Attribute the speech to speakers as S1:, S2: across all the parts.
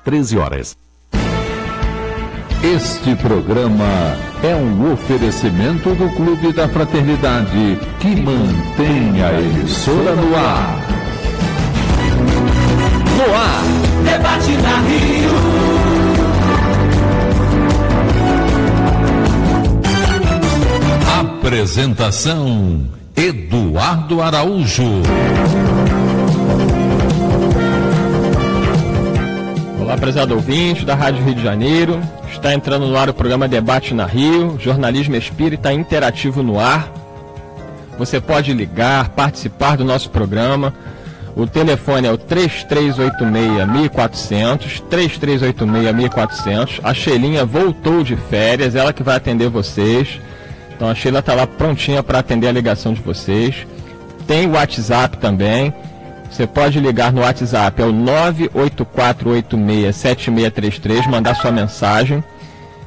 S1: 13 horas.
S2: Este programa é um oferecimento do Clube da Fraternidade, que mantém a emissora no ar.
S3: No ar, debate na Rio.
S2: Apresentação: Eduardo Araújo.
S4: Olá, prezado ouvinte da Rádio Rio de Janeiro. Está entrando no ar o programa Debate na Rio, jornalismo espírita interativo no ar. Você pode ligar, participar do nosso programa. O telefone é o 3386-1400, 3386-1400. A Sheilinha voltou de férias, ela que vai atender vocês. Então a Sheila está lá prontinha para atender a ligação de vocês. Tem o WhatsApp também. Você pode ligar no WhatsApp, é o 984867633, mandar sua mensagem.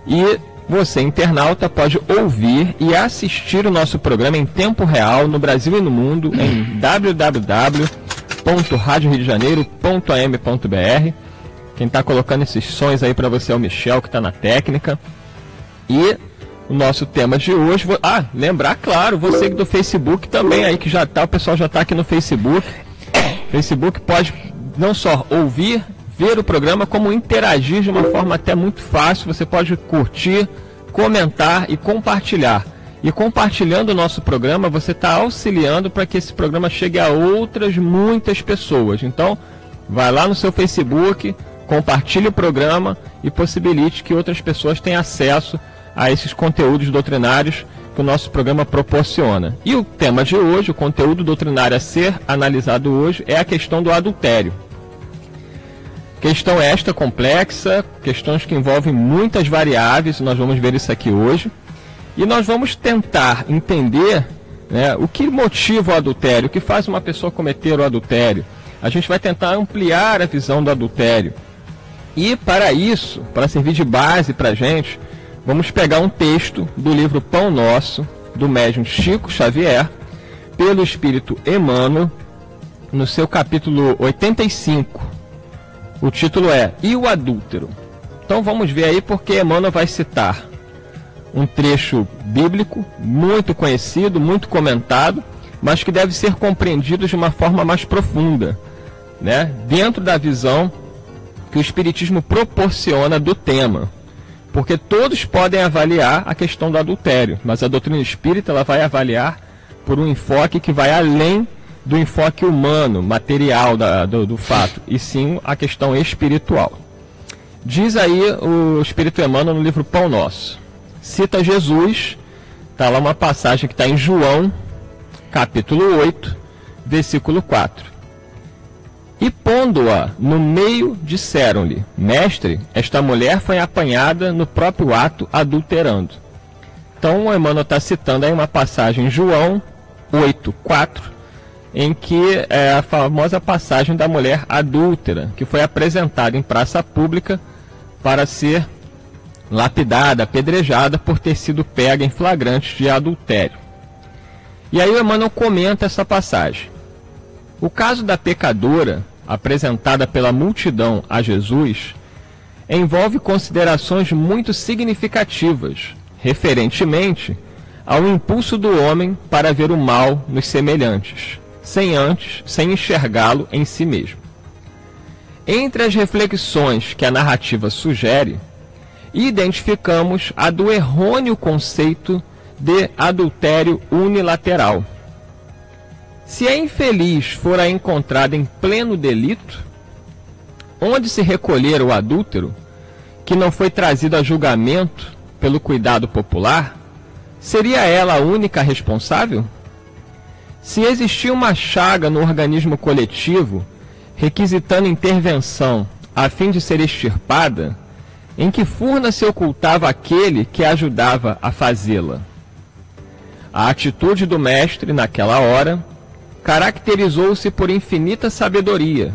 S4: E você, internauta, pode ouvir e assistir o nosso programa em tempo real no Brasil e no mundo em www.radioriodejaneiro.am.br. Quem está colocando esses sons aí para você é o Michel, que está na técnica. E o nosso tema de hoje... lembrar, claro, você do Facebook também aí, que já tá, o pessoal já está aqui no Facebook. Facebook pode não só ouvir, ver o programa, como interagir de uma forma até muito fácil. Você pode curtir, comentar e compartilhar. E compartilhando o nosso programa, você está auxiliando para que esse programa chegue a outras muitas pessoas. Então, vai lá no seu Facebook, compartilhe o programa e possibilite que outras pessoas tenham acesso a esses conteúdos doutrinários que o nosso programa proporciona. E o tema de hoje, o conteúdo doutrinário a ser analisado hoje, é a questão do adultério. Questão esta complexa, questões que envolvem muitas variáveis, nós vamos ver isso aqui hoje. E nós vamos tentar entender, né, o que motiva o adultério, o que faz uma pessoa cometer o adultério. A gente vai tentar ampliar a visão do adultério. E para isso, para servir de base para a gente, vamos pegar um texto do livro Pão Nosso, do médium Chico Xavier, pelo Espírito Emmanuel, no seu capítulo 85. O título é E o Adúltero? Então vamos ver aí porque Emmanuel vai citar um trecho bíblico muito conhecido, muito comentado, mas que deve ser compreendido de uma forma mais profunda, né? Dentro da visão que o Espiritismo proporciona do tema. Porque todos podem avaliar a questão do adultério, mas a doutrina espírita ela vai avaliar por um enfoque que vai além do enfoque humano, material do fato, e sim a questão espiritual. Diz aí o Espírito Emmanuel no livro Pão Nosso. Cita Jesus, está lá uma passagem que está em João, capítulo 8, versículo 4. E pondo-a no meio, disseram-lhe: Mestre, esta mulher foi apanhada no próprio ato adulterando. Então o Emmanuel está citando aí uma passagem em João 8:4, em que é a famosa passagem da mulher adúltera, que foi apresentada em praça pública para ser lapidada, apedrejada por ter sido pega em flagrante de adultério. E aí o Emmanuel comenta essa passagem. O caso da pecadora, apresentada pela multidão a Jesus, envolve considerações muito significativas, referentemente ao impulso do homem para ver o mal nos semelhantes, sem enxergá-lo em si mesmo. Entre as reflexões que a narrativa sugere, identificamos a do errôneo conceito de adultério unilateral. Se a infeliz fora encontrada em pleno delito, onde se recolher o adúltero, que não foi trazido a julgamento pelo cuidado popular, seria ela a única responsável? Se existia uma chaga no organismo coletivo, requisitando intervenção a fim de ser extirpada, em que furna se ocultava aquele que ajudava a fazê-la? A atitude do mestre, naquela hora, caracterizou-se por infinita sabedoria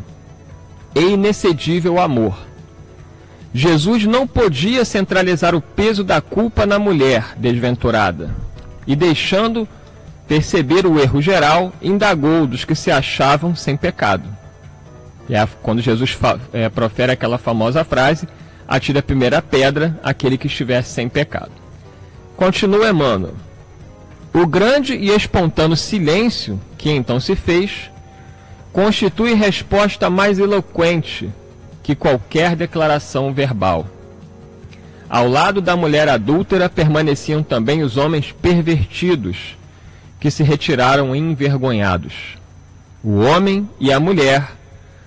S4: e inexcedível amor. Jesus não podia centralizar o peso da culpa na mulher desventurada, e deixando perceber o erro geral, indagou dos que se achavam sem pecado. quando Jesus profere aquela famosa frase: atire a primeira pedra aquele que estiver sem pecado. Continua Emmanuel: o grande e espontâneo silêncio que então se fez constitui resposta mais eloquente que qualquer declaração verbal. Ao lado da mulher adúltera permaneciam também os homens pervertidos, que se retiraram envergonhados. O homem e a mulher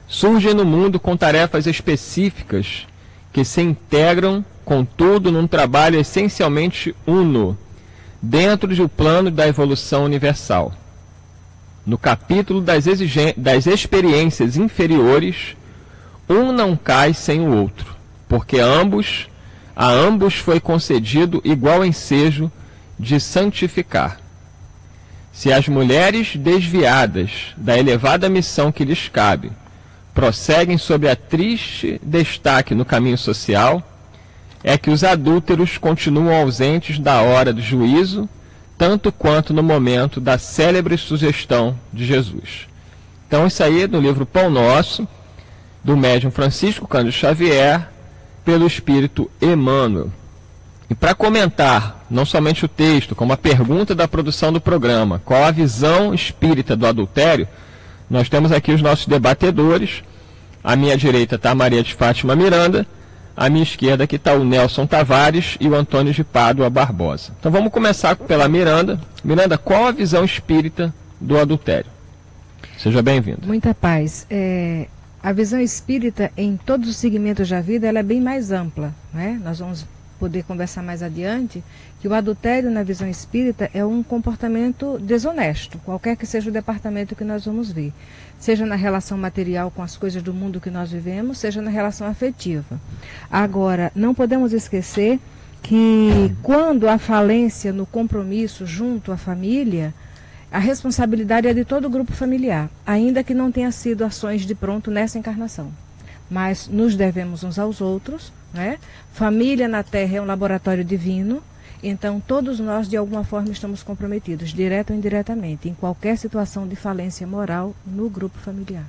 S4: surgem no mundo com tarefas específicas que se integram, contudo, num trabalho essencialmente uno, dentro do plano da evolução universal. No capítulo das experiências inferiores, um não cai sem o outro, porque a ambos foi concedido igual ensejo de santificar. Se as mulheres desviadas da elevada missão que lhes cabe prosseguem sob a triste destaque no caminho social, é que os adúlteros continuam ausentes da hora do juízo, tanto quanto no momento da célebre sugestão de Jesus. Então isso aí é no livro Pão Nosso, do médium Francisco Cândido Xavier, pelo Espírito Emmanuel. E para comentar não somente o texto, como a pergunta da produção do programa, qual a visão espírita do adultério, nós temos aqui os nossos debatedores. À minha direita está a Maria de Fátima Miranda, à minha esquerda aqui está o Nelson Tavares e o Antônio de Pádua Barbosa. Então vamos começar pela Miranda. Miranda, qual a visão espírita do adultério? Seja bem-vindo.
S1: Muita paz. A visão espírita em todos os segmentos da vida ela é bem mais ampla, né? Nós vamos poder conversar mais adiante que o adultério na visão espírita é um comportamento desonesto, qualquer que seja o departamento que nós vamos ver, seja na relação material com as coisas do mundo que nós vivemos, seja na relação afetiva. Agora, não podemos esquecer que quando há falência no compromisso junto à família, a responsabilidade é de todo o grupo familiar, ainda que não tenha sido ações de pronto nessa encarnação. Mas nos devemos uns aos outros, né? Família na Terra é um laboratório divino, então todos nós de alguma forma estamos comprometidos, direta ou indiretamente, em qualquer situação de falência moral no grupo familiar.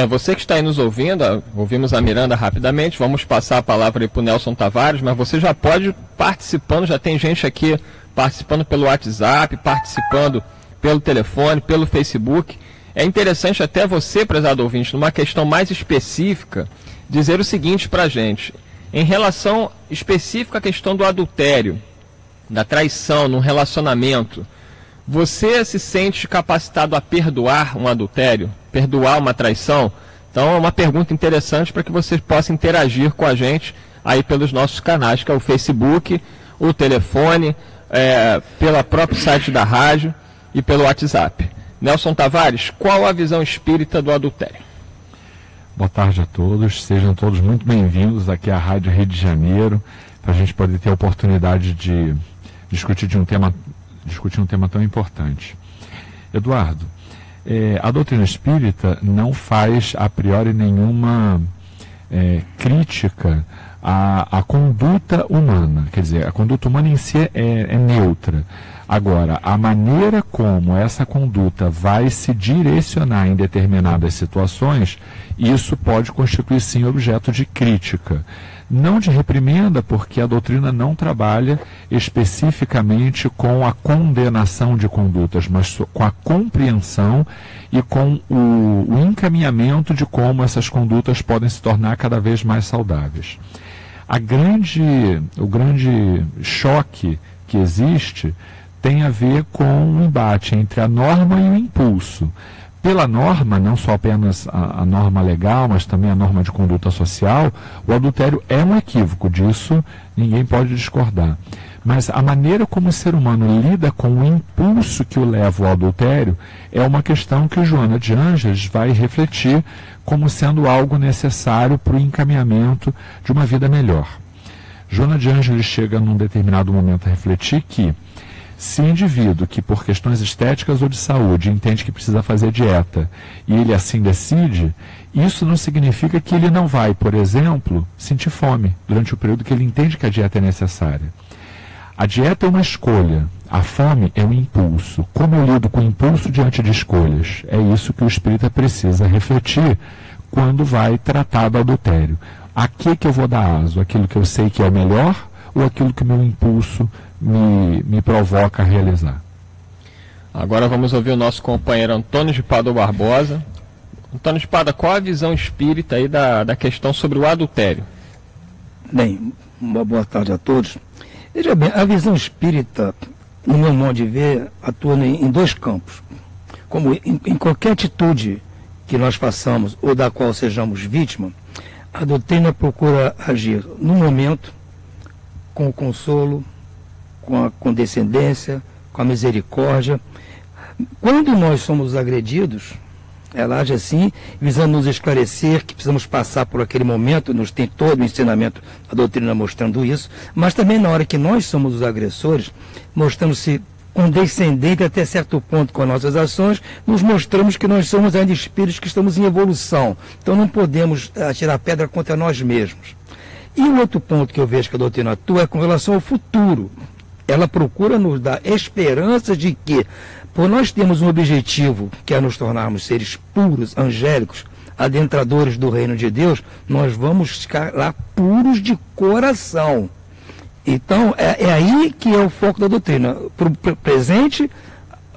S4: Você que está aí nos ouvindo, ouvimos a Miranda rapidamente, vamos passar a palavra para o Nelson Tavares, mas você já pode participando, já tem gente aqui participando pelo WhatsApp, participando pelo telefone, pelo Facebook. É interessante até você, prezado ouvinte, numa questão mais específica, dizer o seguinte para a gente. Em relação específica à questão do adultério, da traição num relacionamento, você se sente capacitado a perdoar um adultério, perdoar uma traição? Então é uma pergunta interessante para que você possa interagir com a gente aí pelos nossos canais, que é o Facebook, o telefone, pelo próprio site da rádio e pelo WhatsApp. Nelson Tavares, qual a visão espírita do adultério?
S5: Boa tarde a todos, sejam todos muito bem-vindos aqui à Rádio Rio de Janeiro, para a gente poder ter a oportunidade de discutir um tema tão importante. Eduardo, a doutrina espírita não faz a priori nenhuma crítica à conduta humana, quer dizer, a conduta humana em si é neutra. Agora, a maneira como essa conduta vai se direcionar em determinadas situações, isso pode constituir sim objeto de crítica. Não de reprimenda, porque a doutrina não trabalha especificamente com a condenação de condutas, mas com a compreensão e com o encaminhamento de como essas condutas podem se tornar cada vez mais saudáveis. O grande choque que existe tem a ver com o embate entre a norma e o impulso. Pela norma, não só apenas a norma legal, mas também a norma de conduta social, o adultério é um equívoco, disso ninguém pode discordar. Mas a maneira como o ser humano lida com o impulso que o leva ao adultério é uma questão que Joana de Ângeles vai refletir como sendo algo necessário para o encaminhamento de uma vida melhor. Joana de Ângeles chega num determinado momento a refletir que se o indivíduo que por questões estéticas ou de saúde entende que precisa fazer dieta e ele assim decide, isso não significa que ele não vai, por exemplo, sentir fome durante o período que ele entende que a dieta é necessária. A dieta é uma escolha, a fome é um impulso. Como eu lido com o impulso diante de escolhas? É isso que o espírita precisa refletir quando vai tratar do adultério. A que eu vou dar aso? Aquilo que eu sei que é o melhor ou aquilo que o meu impulso me provoca a realizar?
S4: Agora vamos ouvir o nosso companheiro Antônio de Pádua Barbosa. Antônio de Pádua, qual a visão espírita aí da questão sobre o adultério?
S6: Bem, uma boa tarde a todos. Veja bem, a visão espírita, no meu modo de ver, atua em dois campos. Como em qualquer atitude que nós façamos ou da qual sejamos vítima, a doutrina procura agir no momento, com o consolo, com a condescendência, com a misericórdia. Quando nós somos agredidos, ela age assim, visando nos esclarecer que precisamos passar por aquele momento, nos tem todo o ensinamento da doutrina mostrando isso, mas também na hora que nós somos os agressores, mostrando-se condescendente até certo ponto com as nossas ações, nos mostramos que nós somos ainda espíritos que estamos em evolução. Então não podemos atirar pedra contra nós mesmos. E o outro ponto que eu vejo que a doutrina atua é com relação ao futuro. Ela procura nos dar esperança de que, por nós termos um objetivo, que é nos tornarmos seres puros, angélicos, adentradores do reino de Deus, nós vamos ficar lá puros de coração. Então, é aí que é o foco da doutrina. Para o presente,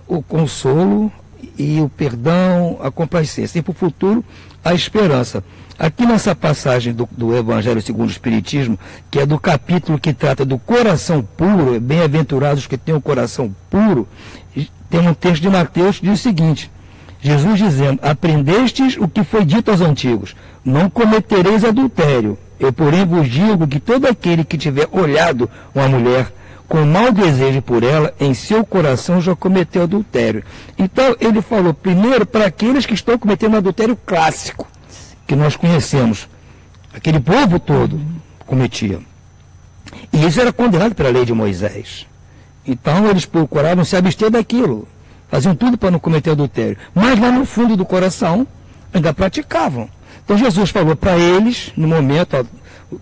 S6: o consolo e o perdão, a complacência. E para o futuro, a esperança. Aqui nessa passagem do Evangelho segundo o Espiritismo, que é do capítulo que trata do coração puro, bem-aventurados que têm o coração puro, tem um texto de Mateus que diz o seguinte, Jesus dizendo, aprendestes o que foi dito aos antigos, não cometereis adultério. Eu, porém, vos digo que todo aquele que tiver olhado uma mulher com mau desejo por ela, em seu coração já cometeu adultério. Então, ele falou primeiro para aqueles que estão cometendo adultério clássico, que nós conhecemos. Aquele povo todo cometia. E isso era condenado pela lei de Moisés. Então, eles procuravam se abster daquilo. Faziam tudo para não cometer adultério. Mas lá no fundo do coração, ainda praticavam. Então Jesus falou para eles, no momento, ó,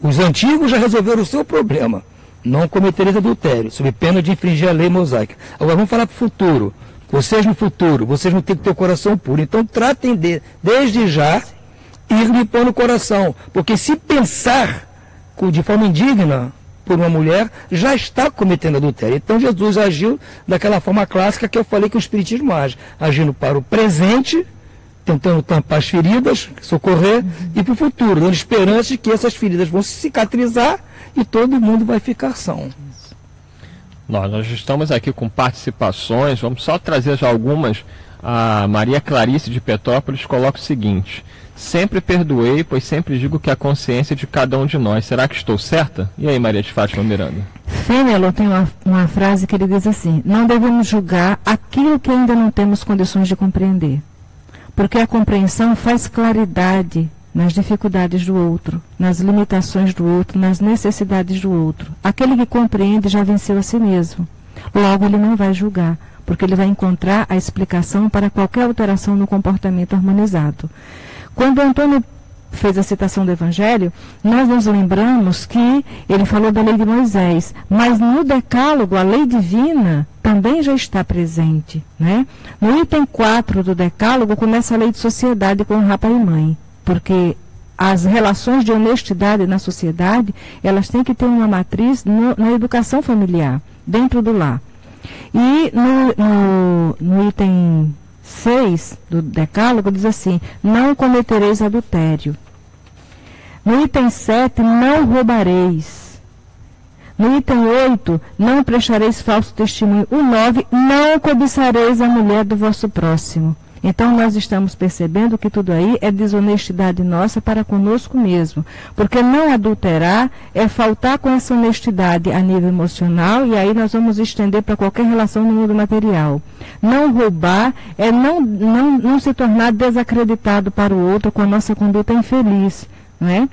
S6: os antigos já resolveram o seu problema. Não cometereis adultério, sob pena de infringir a lei mosaica. Agora vamos falar para o futuro. Vocês no futuro, vocês vão ter que ter o coração puro. Então tratem desde já, ir limpando o coração. Porque se pensar de forma indigna por uma mulher, já está cometendo adultério. Então Jesus agiu daquela forma clássica que eu falei que o Espiritismo age. Agindo para o presente, tentando tampar as feridas, socorrer, e para o futuro, dando esperança de que essas feridas vão se cicatrizar e todo mundo vai ficar são.
S4: Nós estamos aqui com participações, vamos só trazer já algumas. A Maria Clarice de Petrópolis coloca o seguinte: sempre perdoei, pois sempre digo que a consciência é de cada um de nós. Será que estou certa? E aí, Maria de Fátima Miranda?
S1: Fênelon tem uma frase que ele diz assim: não devemos julgar aquilo que ainda não temos condições de compreender. Porque a compreensão faz claridade nas dificuldades do outro, nas limitações do outro, nas necessidades do outro. Aquele que compreende já venceu a si mesmo. Logo, ele não vai julgar, porque ele vai encontrar a explicação para qualquer alteração no comportamento harmonizado. Quando Antônio fez a citação do Evangelho, nós nos lembramos que ele falou da lei de Moisés, mas no Decálogo, a lei divina também já está presente, né? No item 4 do Decálogo começa a lei de sociedade com o pai e mãe, porque as relações de honestidade na sociedade, elas têm que ter uma matriz na educação familiar, dentro do lar. E no item 6 do Decálogo diz assim: não cometereis adultério. No item 7, não roubareis. No item 8, não prestareis falso testemunho. O 9, não cobiçareis a mulher do vosso próximo. Então nós estamos percebendo que tudo aí é desonestidade nossa para conosco mesmo. Porque não adulterar é faltar com essa honestidade a nível emocional, e aí nós vamos estender para qualquer relação no mundo material. Não roubar é não se tornar desacreditado para o outro com a nossa conduta infeliz, não é?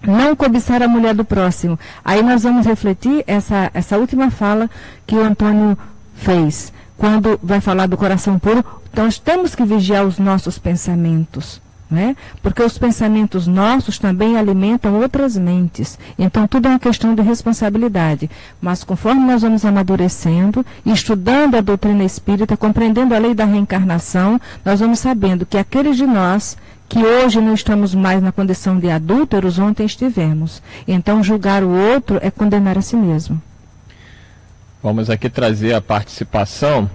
S1: Não cobiçar a mulher do próximo. Aí nós vamos refletir essa última fala que o Antônio fez, quando vai falar do coração puro. Nós temos que vigiar os nossos pensamentos, né? Porque os pensamentos nossos também alimentam outras mentes. Então, tudo é uma questão de responsabilidade. Mas, conforme nós vamos amadurecendo, estudando a doutrina espírita, compreendendo a lei da reencarnação, nós vamos sabendo que aqueles de nós que hoje não estamos mais na condição de adúlteros, ontem estivemos. Então, julgar o outro é condenar a si mesmo.
S4: Vamos aqui trazer a participação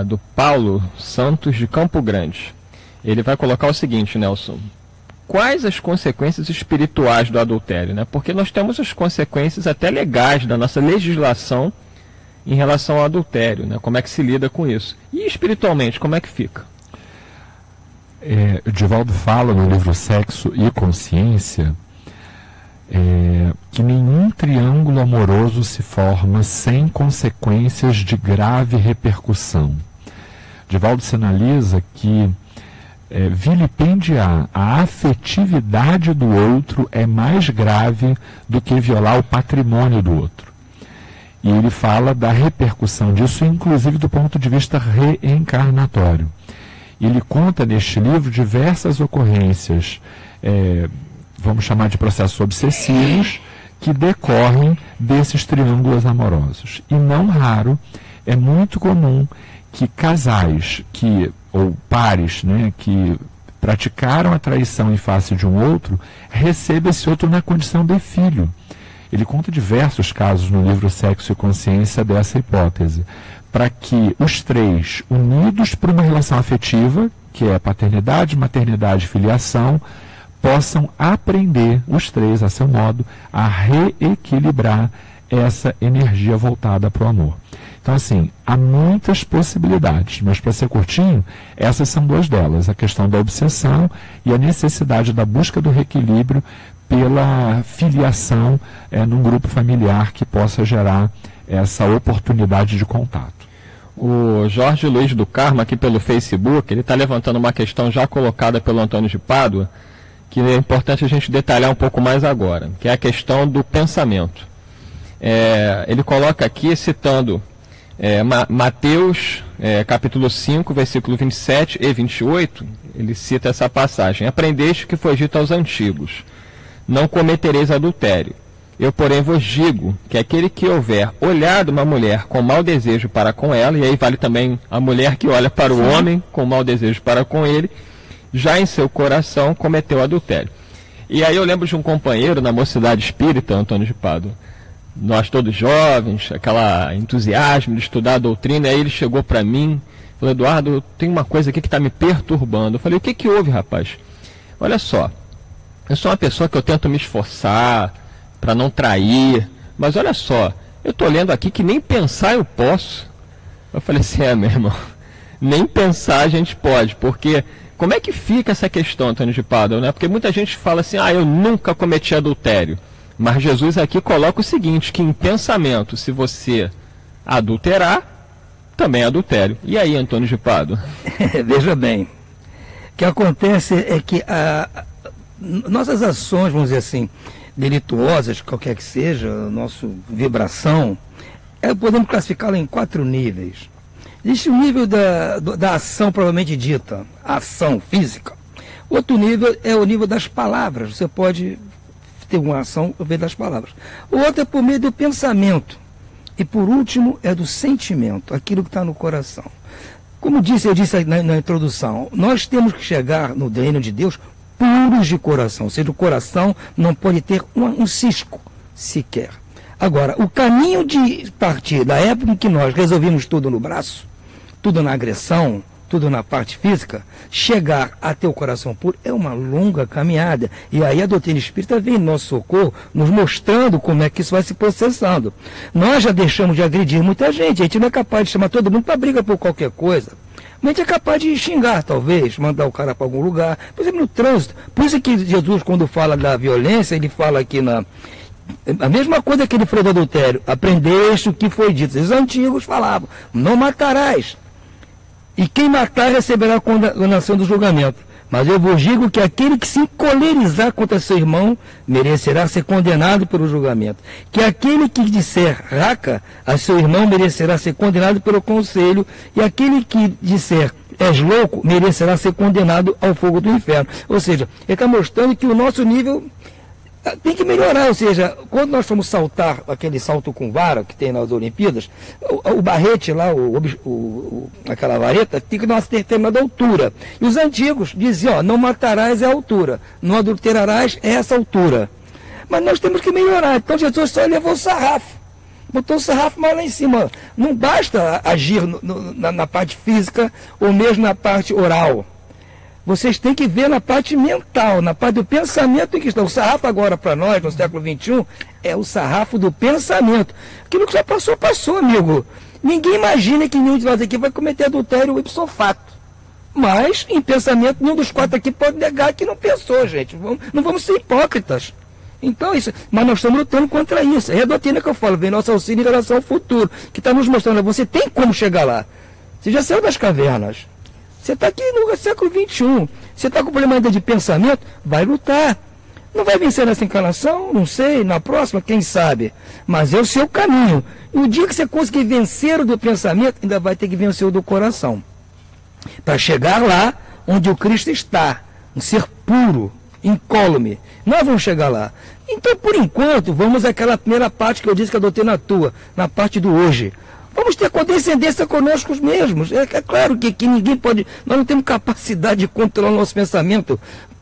S4: do Paulo Santos de Campo Grande. Ele vai colocar o seguinte, Nelson: quais as consequências espirituais do adultério, né? Porque nós temos as consequências até legais da nossa legislação em relação ao adultério, né? Como é que se lida com isso? E espiritualmente, como é que fica?
S5: Divaldo fala no livro Sexo e Consciência que nenhum triângulo amoroso se forma sem consequências de grave repercussão. Divaldo sinaliza que vilipendiar a afetividade do outro é mais grave do que violar o patrimônio do outro. E ele fala da repercussão disso, inclusive do ponto de vista reencarnatório. Ele conta neste livro diversas ocorrências, vamos chamar de processos obsessivos, que decorrem desses triângulos amorosos. E não raro, é muito comum que casais ou pares, né, que praticaram a traição em face de um outro, recebam esse outro na condição de filho. Ele conta diversos casos no livro Sexo e Consciência dessa hipótese, para que os três, unidos por uma relação afetiva, que é paternidade, maternidade e filiação, possam aprender, os três, a seu modo, a reequilibrar essa energia voltada para o amor. Então, assim, há muitas possibilidades, mas para ser curtinho, essas são duas delas: a questão da obsessão e a necessidade da busca do reequilíbrio pela filiação num grupo familiar que possa gerar essa oportunidade de contato.
S4: O Jorge Luiz do Carmo, aqui pelo Facebook, ele está levantando uma questão já colocada pelo Antônio de Pádua, que é importante a gente detalhar um pouco mais agora, que é a questão do pensamento. Ele coloca aqui, citando Mateus, capítulo 5, versículo 27 e 28, ele cita essa passagem: aprendeste que foi dito aos antigos, não cometereis adultério. Eu, porém, vos digo que aquele que houver olhado uma mulher com mau desejo para com ela, e aí vale também a mulher que olha para o homem com mau desejo para com ele, já em seu coração cometeu adultério. E aí eu lembro de um companheiro na Mocidade Espírita, Antônio de Pádua, nós todos jovens, aquela entusiasmo de estudar a doutrina, aí ele chegou para mim, falou: Eduardo, tem uma coisa aqui que está me perturbando. Eu falei: o que houve, rapaz? Olha só, eu sou uma pessoa que eu tento me esforçar para não trair, mas olha só, eu estou lendo aqui que nem pensar eu posso. Eu falei assim: meu irmão, nem pensar a gente pode, porque como é que fica essa questão, Antônio de Pádua, né? Porque muita gente fala assim: eu nunca cometi adultério. Mas Jesus aqui coloca o seguinte, que em pensamento, se você adulterar, também é adultério. E aí, Antônio de Pádua?
S6: Veja bem, o que acontece é que nossas ações, vamos dizer assim, delituosas, qualquer que seja, nossa vibração, podemos classificá-la em 4 níveis. Existe o nível da ação propriamente dita, a ação física. Outro nível é o nível das palavras. Você pode ter uma ação por meio das palavras. O outro é por meio do pensamento. E por último é do sentimento, aquilo que está no coração. Como eu disse na introdução, nós temos que chegar no reino de Deus puros de coração. Ou seja, o coração não pode ter um cisco sequer. Agora, o caminho de partir da época em que nós resolvimos tudo no braço, tudo na agressão, tudo na parte física, chegar a ter o coração puro é uma longa caminhada. E aí a doutrina espírita vem em nosso socorro, nos mostrando como é que isso vai se processando. Nós já deixamos de agredir muita gente, a gente não é capaz de chamar todo mundo para briga por qualquer coisa. Mas a gente é capaz de xingar, talvez, mandar o cara para algum lugar, por exemplo, no trânsito. Por isso que Jesus, quando fala da violência, ele fala aqui a mesma coisa que ele falou do adultério: aprendeste o que foi dito. Os antigos falavam: não matarás. E quem matar receberá a condenação do julgamento. Mas eu vos digo que aquele que se encolerizar contra seu irmão merecerá ser condenado pelo julgamento. Que aquele que disser raca a seu irmão merecerá ser condenado pelo conselho. E aquele que disser és louco merecerá ser condenado ao fogo do inferno. Ou seja, ele está mostrando que o nosso nível tem que melhorar. Ou seja, quando nós fomos saltar aquele salto com vara que tem nas Olimpíadas, o barrete lá, aquela vareta, tem que dar uma determinada altura. E os antigos diziam, não matarás é a altura, não adulterarás é essa altura. Mas nós temos que melhorar. Então Jesus só levou o sarrafo. Botou o sarrafo mais lá em cima. Não basta agir na parte física ou mesmo na parte oral. Vocês têm que ver na parte mental, na parte do pensamento em que está. O sarrafo agora para nós, no século XXI, é o sarrafo do pensamento. Aquilo que já passou, passou, amigo. Ninguém imagina que nenhum de nós aqui vai cometer adultério ipso facto. Mas, em pensamento, nenhum dos quatro aqui pode negar que não pensou, gente. Não vamos ser hipócritas. Então, isso. Mas nós estamos lutando contra isso. É a doutrina que eu falo, vem nosso auxílio em relação ao futuro, que está nos mostrando, você tem como chegar lá. Você já saiu das cavernas. Você está aqui no século XXI. Você está com problema ainda de pensamento? Vai lutar. Não vai vencer nessa encarnação? Não sei. Na próxima, quem sabe? Mas é o seu caminho. E o dia que você conseguir vencer o do pensamento, ainda vai ter que vencer o do coração. Para chegar lá onde o Cristo está. Um ser puro, incólume. Nós vamos chegar lá. Então, por enquanto, vamos àquela primeira parte que eu disse que a doutrina atua. Na parte do hoje. Vamos ter condescendência conosco mesmos. É claro que ninguém pode... Nós não temos capacidade de controlar o nosso pensamento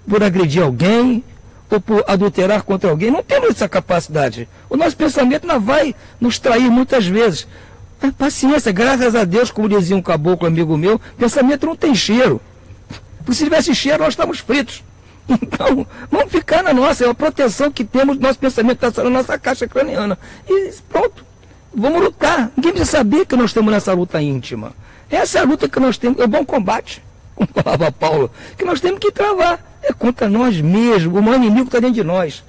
S6: por agredir alguém ou por adulterar contra alguém. Não temos essa capacidade. O nosso pensamento não vai nos trair muitas vezes. É paciência, graças a Deus, como dizia um caboclo amigo meu, pensamento não tem cheiro. Porque se tivesse cheiro, nós estamos fritos. Então, vamos ficar na nossa. É a proteção que temos do nosso pensamento, está na nossa caixa craniana. E pronto. Vamos lutar. Ninguém precisa saber que nós estamos nessa luta íntima. Essa é a luta que nós temos. É o bom combate, como falava Paulo, que nós temos que travar. É contra nós mesmos. O maior inimigo está dentro de nós.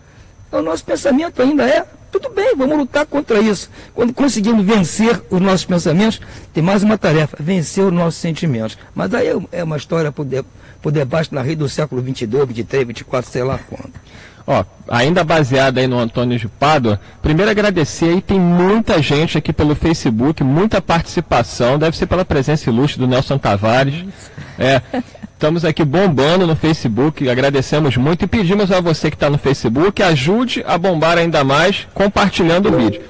S6: Então, o nosso pensamento ainda é, tudo bem, vamos lutar contra isso. Quando conseguimos vencer os nossos pensamentos, tem mais uma tarefa, vencer os nossos sentimentos. Mas aí é uma história para o debate na rede do século 22, 23, 24, sei lá quando.
S4: Ó, ainda baseado aí no Antônio de Pádua, primeiro agradecer aí, tem muita gente aqui pelo Facebook, muita participação, deve ser pela presença ilustre do Nelson Tavares. Estamos aqui bombando no Facebook, agradecemos muito e pedimos a você que está no Facebook, ajude a bombar ainda mais compartilhando o vídeo.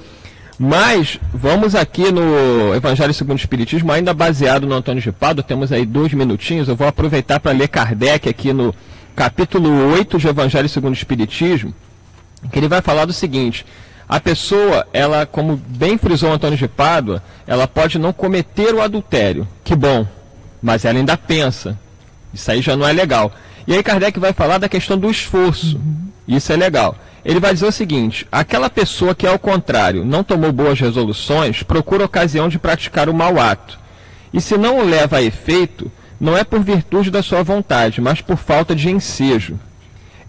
S4: Mas vamos aqui no Evangelho segundo o Espiritismo, ainda baseado no Antônio de Pádua, temos aí 2 minutinhos, eu vou aproveitar para ler Kardec aqui no capítulo 8 de Evangelho segundo o Espiritismo, que ele vai falar do seguinte: a pessoa, ela, como bem frisou Antônio de Pádua, ela pode não cometer o adultério, que bom, mas ela ainda pensa, isso aí já não é legal. E aí Kardec vai falar da questão do esforço, isso é legal. Ele vai dizer o seguinte: aquela pessoa que, ao contrário, não tomou boas resoluções, procura ocasião de praticar o mau ato, e se não o leva a efeito, não é por virtude da sua vontade, mas por falta de ensejo.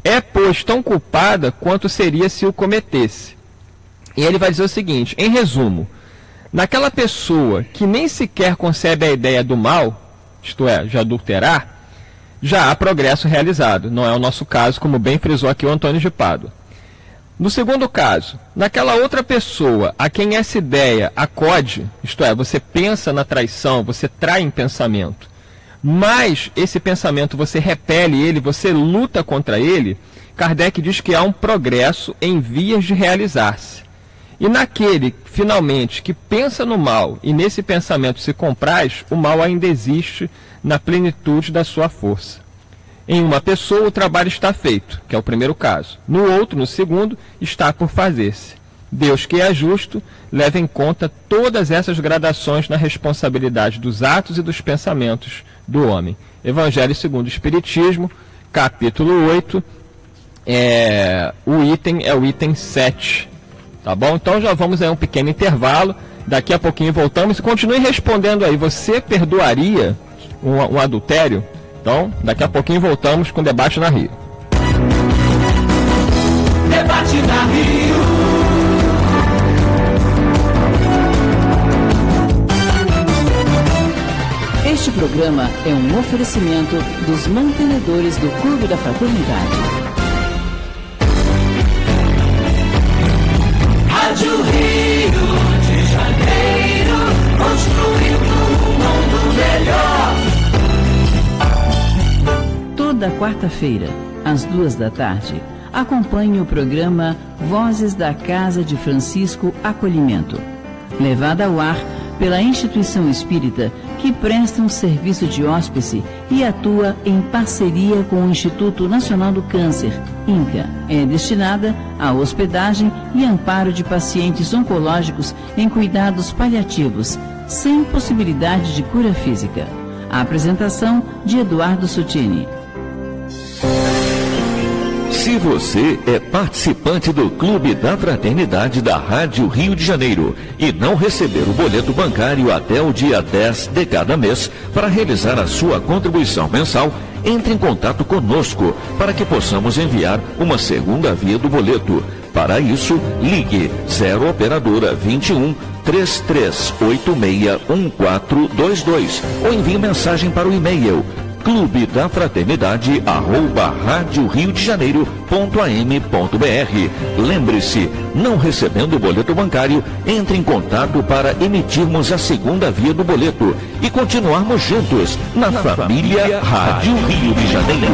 S4: É, pois, tão culpada quanto seria se o cometesse. E ele vai dizer o seguinte, em resumo: naquela pessoa que nem sequer concebe a ideia do mal, isto é, de adulterar, já há progresso realizado. Não é o nosso caso, como bem frisou aqui o Antônio de Pádua. No segundo caso, naquela outra pessoa a quem essa ideia acode, isto é, você pensa na traição, você trai em pensamento, mas esse pensamento você repele ele, você luta contra ele, Kardec diz que há um progresso em vias de realizar-se. E naquele, finalmente, que pensa no mal e nesse pensamento se compraz, o mal ainda existe na plenitude da sua força. Em uma pessoa o trabalho está feito, que é o primeiro caso. No outro, no segundo, está por fazer-se. Deus, que é justo, leva em conta todas essas gradações na responsabilidade dos atos e dos pensamentos do homem. Evangelho segundo o Espiritismo, capítulo 8, o item é o item 7. Tá bom? Então já vamos a um pequeno intervalo, daqui a pouquinho voltamos e continue respondendo aí. Você perdoaria um adultério? Então, daqui a pouquinho voltamos com o Debate na Rio.
S3: Debate na Rio.
S7: Este programa programa é um oferecimento dos mantenedores do Clube da Fraternidade.
S3: Rádio Rio de Janeiro, construindo um mundo melhor.
S7: Toda quarta-feira, às 14h, acompanhe o programa Vozes da Casa de Francisco Acolhimento, levada ao ar pela instituição espírita que presta um serviço de hóspede e atua em parceria com o Instituto Nacional do Câncer, INCA. É destinada à hospedagem e amparo de pacientes oncológicos em cuidados paliativos, sem possibilidade de cura física. A apresentação de Eduardo Sutini.
S8: Se você é participante do Clube da Fraternidade da Rádio Rio de Janeiro e não receber o boleto bancário até o dia 10 de cada mês para realizar a sua contribuição mensal, entre em contato conosco para que possamos enviar uma segunda via do boleto. Para isso, ligue 0 Operadora 21 3386 1422 ou envie mensagem para o e-mail clubedafraternidade@radioriodejaneiro.am.br. Lembre-se, não recebendo o boleto bancário, entre em contato para emitirmos a segunda via do boleto e continuarmos juntos na família Rádio Rio de Janeiro.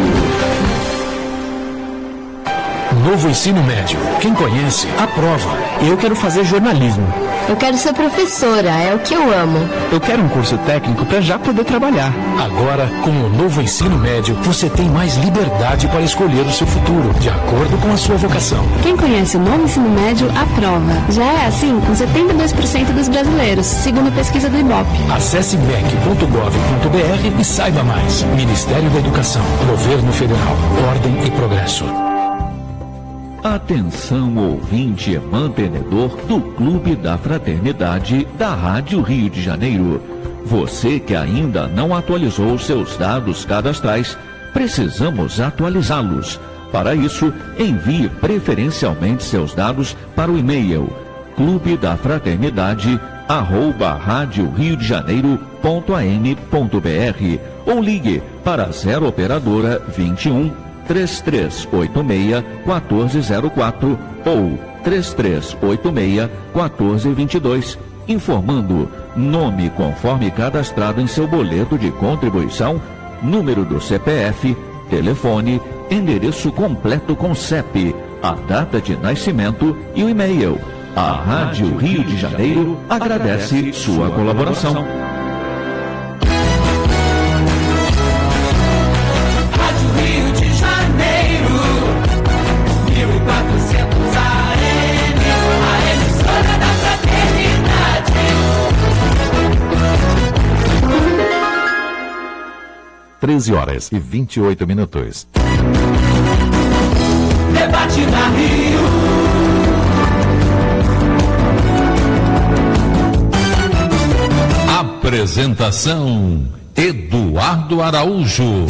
S9: Novo ensino médio. Quem conhece, aprova. Eu quero fazer jornalismo.
S10: Eu quero ser professora, é o que eu amo.
S9: Eu quero um curso técnico para já poder trabalhar. Agora, com o novo ensino médio, você tem mais liberdade para escolher o seu futuro, de acordo com a sua vocação.
S10: Quem conhece o novo ensino médio, aprova. Já é assim com 72% dos brasileiros, segundo a pesquisa do IBOP.
S9: Acesse mec.gov.br e saiba mais. Ministério da Educação, Governo Federal, Ordem e Progresso.
S8: Atenção, ouvinte e mantenedor do Clube da Fraternidade da Rádio Rio de Janeiro. Você que ainda não atualizou seus dados cadastrais, precisamos atualizá-los. Para isso, envie preferencialmente seus dados para o e-mail clubedafraternidade@radioriodejaneiro.am.br ou ligue para 0 Operadora 21 3386 1404 ou 3386 1422, informando nome conforme cadastrado em seu boleto de contribuição, número do CPF, telefone, endereço completo com CEP, a data de nascimento e o e-mail. A Rádio Rio de Janeiro agradece sua colaboração.
S2: (13h28).
S3: Debate na Rio.
S2: Apresentação: Eduardo Araújo.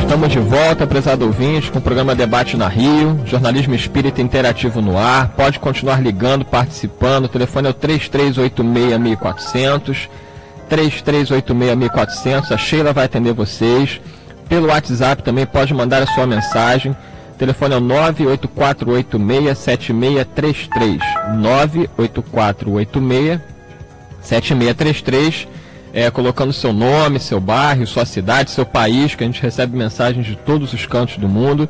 S4: Estamos de volta, prezado ouvinte, com o programa Debate na Rio, jornalismo espírita interativo no ar. Pode continuar ligando, participando. O telefone é o 3386-1400. 3386-1400, a Sheila vai atender vocês. Pelo WhatsApp também pode mandar a sua mensagem. O telefone é o 98486-7633. 98486-7633. Colocando seu nome, seu bairro, sua cidade, seu país, que a gente recebe mensagens de todos os cantos do mundo.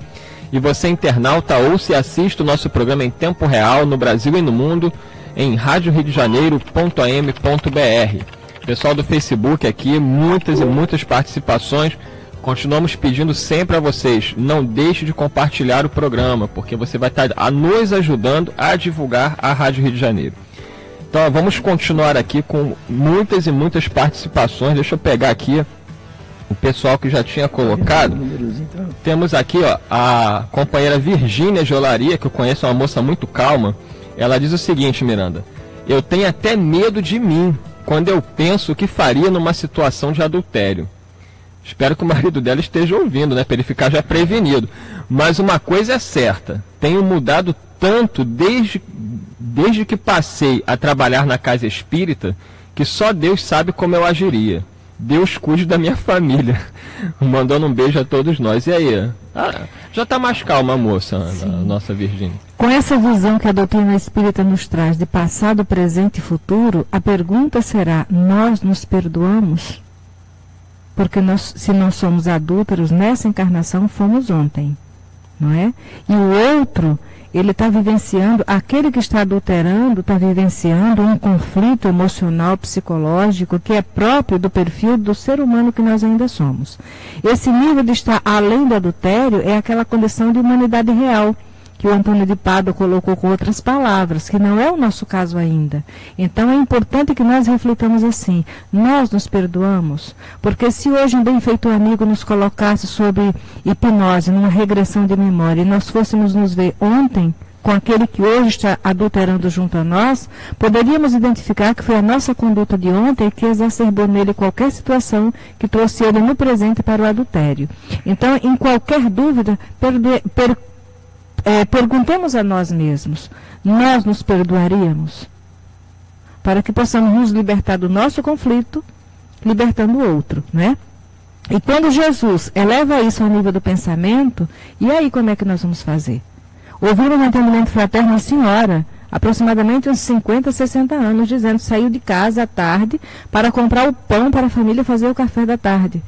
S4: E você, internauta, ouça e assista o nosso programa em tempo real, no Brasil e no mundo, em radioriodejaneiro.am.br. Pessoal do Facebook aqui, muitas e muitas participações. Continuamos pedindo sempre a vocês, não deixe de compartilhar o programa, porque você vai estar nos ajudando a divulgar a Rádio Rio de Janeiro. Então, vamos continuar aqui com muitas e muitas participações. Deixa eu pegar aqui o pessoal que já tinha colocado. Temos aqui a companheira Virgínia Jolaria, que eu conheço, uma moça muito calma. Ela diz o seguinte, Miranda: eu tenho até medo de mim quando eu penso o que faria numa situação de adultério. Espero que o marido dela esteja ouvindo, né, para ele ficar já prevenido. Mas uma coisa é certa, tenho mudado tanto desde que passei a trabalhar na casa espírita, que só Deus sabe como eu agiria. Deus cuide da minha família. Mandando um beijo a todos nós. E aí? Já está mais calma a moça, a nossa Virgínia.
S1: Com essa visão que a doutrina espírita nos traz de passado, presente e futuro, a pergunta será: nós nos perdoamos? Porque nós, se não somos adúlteros, nessa encarnação fomos ontem, não é? E o outro, ele está vivenciando, aquele que está adulterando, está vivenciando um conflito emocional, psicológico, que é próprio do perfil do ser humano que nós ainda somos. Esse nível de estar além do adultério é aquela condição de humanidade real, que o Antônio de Pádua colocou com outras palavras, que não é o nosso caso ainda. Então é importante que nós reflitamos assim: nós nos perdoamos? Porque se hoje um benfeitor amigo nos colocasse sobre hipnose, numa regressão de memória, e nós fôssemos nos ver ontem, com aquele que hoje está adulterando junto a nós, poderíamos identificar que foi a nossa conduta de ontem que exacerbou nele qualquer situação que trouxe ele no presente para o adultério. Então, em qualquer dúvida, perguntemos a nós mesmos: nós nos perdoaríamos? Para que possamos nos libertar do nosso conflito, libertando o outro, né? E quando Jesus eleva isso ao nível do pensamento, e aí como é que nós vamos fazer? Ouvimos no atendimento fraterno uma senhora, aproximadamente uns 50, 60 anos, dizendo que saiu de casa à tarde para comprar o pão para a família fazer o café da tarde.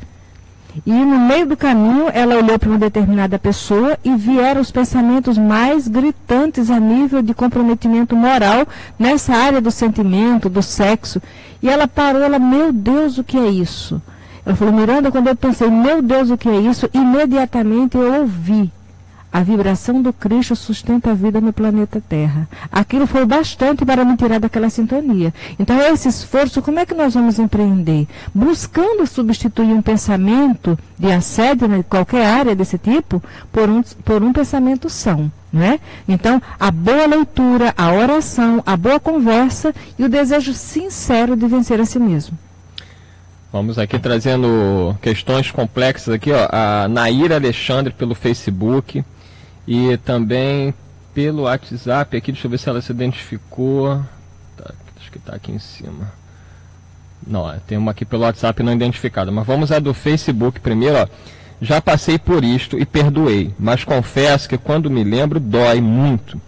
S1: E no meio do caminho ela olhou para uma determinada pessoa e vieram os pensamentos mais gritantes a nível de comprometimento moral nessa área do sentimento, do sexo. E ela parou, meu Deus, o que é isso? Ela falou: Miranda, quando eu pensei, meu Deus, o que é isso? Imediatamente eu ouvi: a vibração do Cristo sustenta a vida no planeta Terra. Aquilo foi bastante para me tirar daquela sintonia. Então, esse esforço, como é que nós vamos empreender? Buscando substituir um pensamento de assédio em qualquer área desse tipo por um pensamento são, não é? Então, a boa leitura, a oração, a boa conversa e o desejo sincero de vencer a si mesmo.
S4: Vamos aqui trazendo questões complexas aqui, ó. A Naira Alexandre pelo Facebook e também pelo WhatsApp aqui. Deixa eu ver se ela se identificou. Acho que está aqui em cima. Não, tem uma aqui pelo WhatsApp não identificada. Mas vamos à do Facebook primeiro, ó. Já passei por isto e perdoei, mas confesso que quando me lembro dói muito.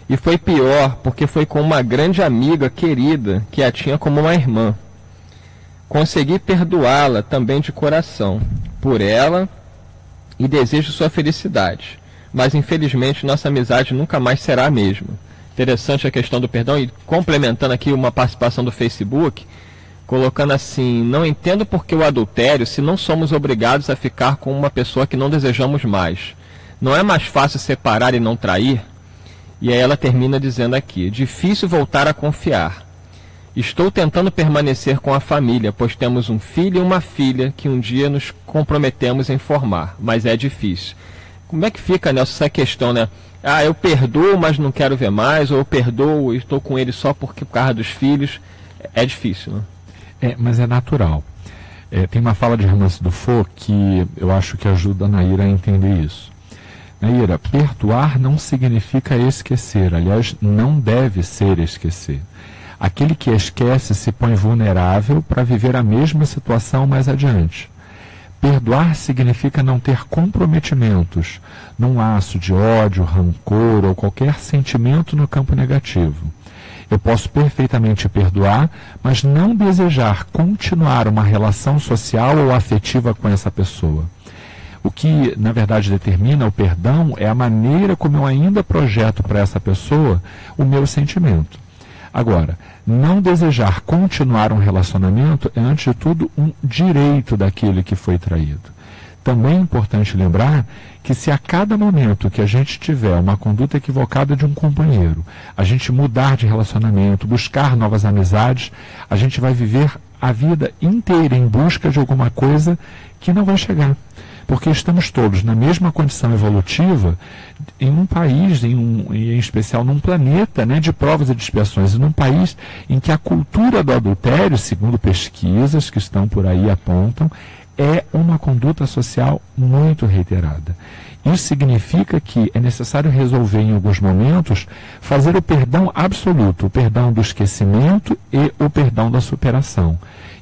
S4: E foi pior porque foi com uma grande amiga querida que a tinha como uma irmã. Consegui perdoá-la também de coração, por ela, e desejo sua felicidade. Mas, infelizmente, nossa amizade nunca mais será a mesma. Interessante a questão do perdão, e complementando aqui uma participação do Facebook, colocando assim: não entendo por que o adultério, se não somos obrigados a ficar com uma pessoa que não desejamos mais. Não é mais fácil separar e não trair? E aí ela termina dizendo aqui: difícil voltar a confiar. Estou tentando permanecer com a família, pois temos um filho e uma filha que um dia nos comprometemos em formar, mas é difícil. Como é que fica, Nelson, essa questão, né? Eu perdoo, mas não quero ver mais, ou eu perdoo e estou com ele só por causa dos filhos. É difícil, né?
S5: Mas é natural. Tem uma fala de Hermance Dufour que eu acho que ajuda a Naira a entender isso. Naira, perdoar não significa esquecer, aliás, não deve ser esquecer. Aquele que esquece se põe vulnerável para viver a mesma situação mais adiante. Perdoar significa não ter comprometimentos num laço de ódio, rancor ou qualquer sentimento no campo negativo. Eu posso perfeitamente perdoar, mas não desejar continuar uma relação social ou afetiva com essa pessoa. O que, na verdade, determina o perdão é a maneira como eu ainda projeto para essa pessoa o meu sentimento. Agora, não desejar continuar um relacionamento é, antes de tudo, um direito daquele que foi traído. Também é importante lembrar que se a cada momento que a gente tiver uma conduta equivocada de um companheiro, a gente mudar de relacionamento, buscar novas amizades, a gente vai viver a vida inteira em busca de alguma coisa que não vai chegar. Porque estamos todos na mesma condição evolutiva em um país, em especial num planeta, né, de provas e de expiações, e num país em que a cultura do adultério, segundo pesquisas que estão por aí apontam, é uma conduta social muito reiterada. Isso significa que é necessário resolver em alguns momentos, fazer o perdão absoluto, o perdão do esquecimento e o perdão da superação.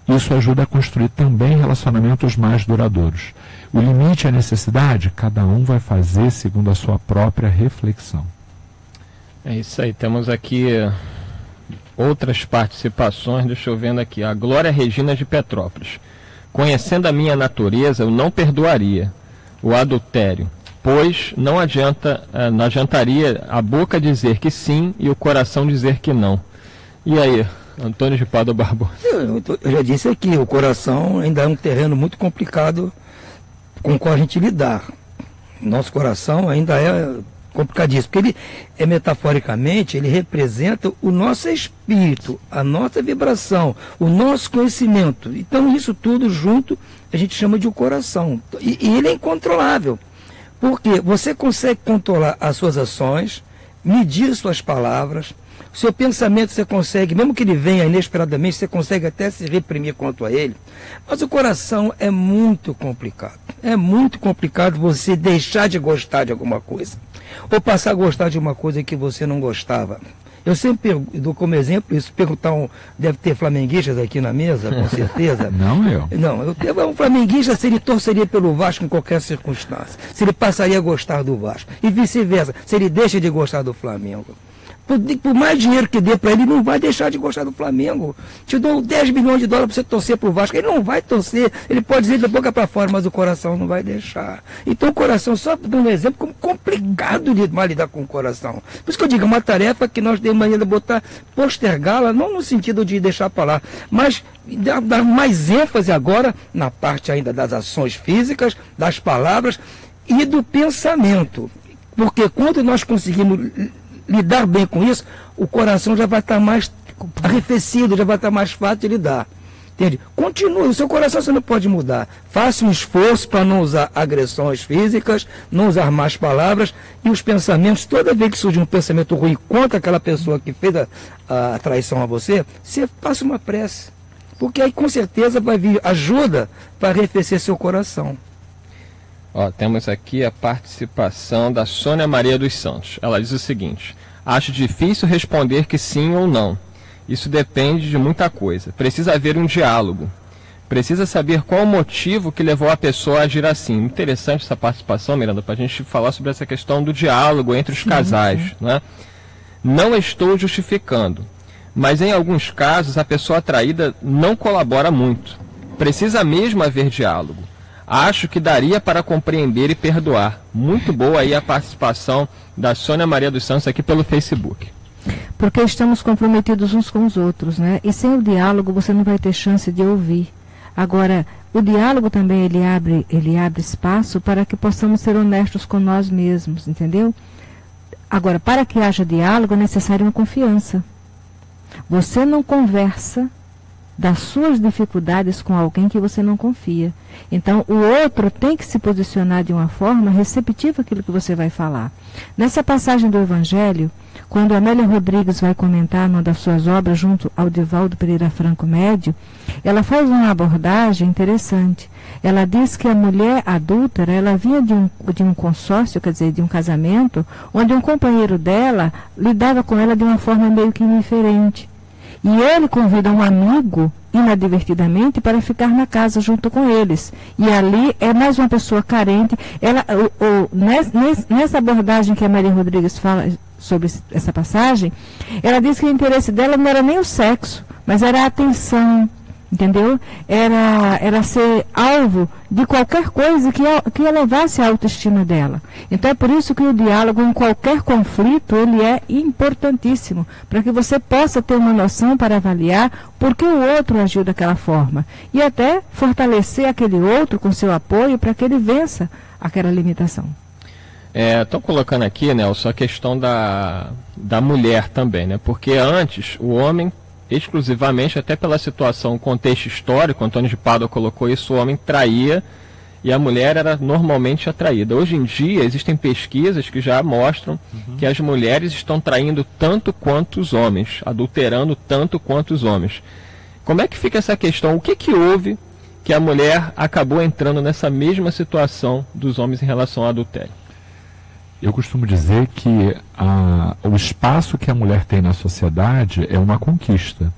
S5: Isso ajuda a construir também relacionamentos mais duradouros. O limite e a necessidade, cada um vai fazer segundo a sua própria reflexão.
S4: É isso aí, temos aqui outras participações, deixa eu vendo aqui. A Glória Regina de Petrópolis. Conhecendo a minha natureza, eu não perdoaria o adultério, pois não adiantaria a boca dizer que sim e o coração dizer que não. E aí, Antônio de Pádua Barbosa?
S6: Eu já disse aqui, o coração ainda é um terreno muito complicado com o qual a gente lidar. Nosso coração ainda é complicadíssimo, porque ele, metaforicamente, ele representa o nosso espírito, a nossa vibração, o nosso conhecimento. Então, isso tudo junto, a gente chama de o coração. E ele é incontrolável, porque você consegue controlar as suas ações, medir suas palavras, seu pensamento você consegue, mesmo que ele venha inesperadamente, você consegue até se reprimir quanto a ele. Mas o coração é muito complicado. É muito complicado você deixar de gostar de alguma coisa. Ou passar a gostar de uma coisa que você não gostava. Eu sempre dou como exemplo isso, perguntar deve ter flamenguistas aqui na mesa, com certeza.
S5: Não eu.
S6: Não, eu tenho um flamenguista, se ele torceria pelo Vasco em qualquer circunstância. Se ele passaria a gostar do Vasco. E vice-versa, se ele deixa de gostar do Flamengo. Por mais dinheiro que dê para ele, não vai deixar de gostar do Flamengo. Te dou 10 milhões de dólares para você torcer para o Vasco. Ele não vai torcer. Ele pode dizer da boca para fora, mas o coração não vai deixar. Então o coração, só dando um exemplo, como complicado lidar com o coração. Por isso que eu digo, é uma tarefa que nós temos maneira de postergá-la, não no sentido de deixar para lá, mas dar mais ênfase agora na parte ainda das ações físicas, das palavras e do pensamento. Porque quando nós conseguimos lidar bem com isso, o coração já vai estar mais arrefecido, já vai estar mais fácil de lidar. Entende? Continue, o seu coração você não pode mudar. Faça um esforço para não usar agressões físicas, não usar más palavras, e os pensamentos, toda vez que surge um pensamento ruim contra aquela pessoa que fez a traição a você, você faça uma prece. Porque aí com certeza vai vir ajuda para arrefecer seu coração.
S4: Ó, temos aqui a participação da Sônia Maria dos Santos. Ela diz o seguinte: acho difícil responder que sim ou não. Isso depende de muita coisa. Precisa haver um diálogo. Precisa saber qual o motivo que levou a pessoa a agir assim. Interessante essa participação, Miranda, para a gente falar sobre essa questão do diálogo entre os casais. Né? Não estou justificando, mas em alguns casos a pessoa atraída não colabora muito. Precisa mesmo haver diálogo. Acho que daria para compreender e perdoar. Muito boa aí a participação da Sônia Maria dos Santos aqui pelo Facebook.
S1: Porque estamos comprometidos uns com os outros, né? E sem o diálogo você não vai ter chance de ouvir. Agora, o diálogo também ele abre espaço para que possamos ser honestos com nós mesmos, entendeu? Agora, para que haja diálogo é necessário uma confiança. Você não conversa das suas dificuldades com alguém que você não confia. Então, o outro tem que se posicionar de uma forma receptiva àquilo que você vai falar. Nessa passagem do Evangelho, quando Amélia Rodrigues vai comentar numa das suas obras junto ao Divaldo Pereira Franco Médio, ela faz uma abordagem interessante. Ela diz que a mulher adúltera, ela vinha de um consórcio, quer dizer, de um casamento, onde um companheiro dela lidava com ela de uma forma meio que indiferente. E ele convida um amigo, inadvertidamente, para ficar na casa junto com eles. E ali é mais uma pessoa carente. Nessa abordagem que a Maria Rodrigues fala sobre essa passagem, ela diz que o interesse dela não era nem o sexo, mas era a atenção, entendeu? Era ser alvo de qualquer coisa que elevasse a autoestima dela. Então é por isso que o diálogo em qualquer conflito, ele é importantíssimo, para que você possa ter uma noção para avaliar por que o outro agiu daquela forma, e até fortalecer aquele outro com seu apoio para que ele vença aquela limitação.
S4: Estou colocando aqui, Nelson, a questão da mulher também, né? Porque antes o homem, exclusivamente, até pela situação, contexto histórico, Antônio de Pádua colocou isso, o homem traía e a mulher era normalmente atraída. Hoje em dia existem pesquisas que já mostram que as mulheres estão traindo tanto quanto os homens, adulterando tanto quanto os homens. Como é que fica essa questão? O que houve que a mulher acabou entrando nessa mesma situação dos homens em relação ao adultério?
S5: Eu costumo dizer que o espaço que a mulher tem na sociedade é uma conquista.